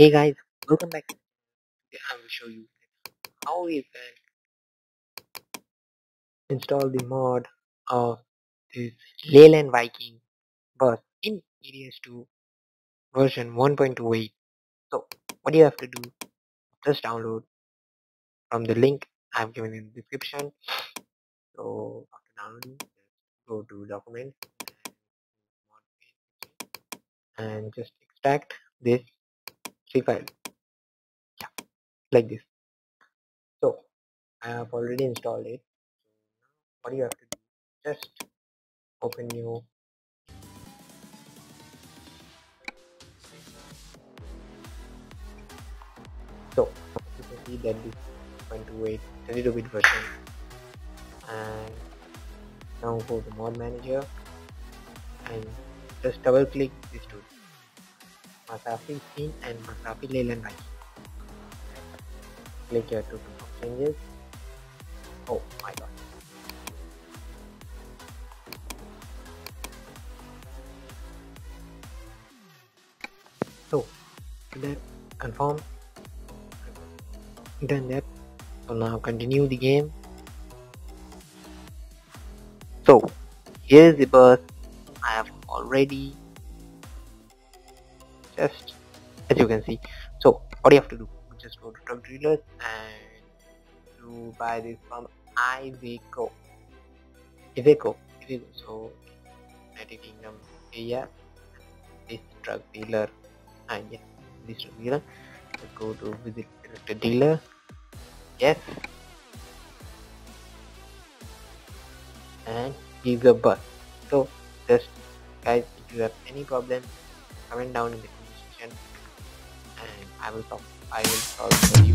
Hey guys, welcome back. I will show you how we can install the mod of this Leyland Viking bus in EDS2 version 1.28. So what you have to do, just download from the link I've given in the description. So after downloading, just go to document and just extract this C file. Yeah, like this. So I have already installed it. What you have to do, just open your so you can see that this 1.28 32-bit version, and now go to mod manager and just double click these two, Masafi scene and Masafi Leyland Viking. Click here to confirm changes. Oh my god. So that confirm, done that. So now continue the game. So here's the bus I have already, just as you can see. So what you have to do, just go to truck dealers and to buy this from Iveco. Iveco. So United Kingdom area, this truck dealer, and yes, this truck dealer. Let's go to visit the dealer. Yes, and he's a bus. So just guys, if you have any problem, comment down in the comment section, and I will solve for you.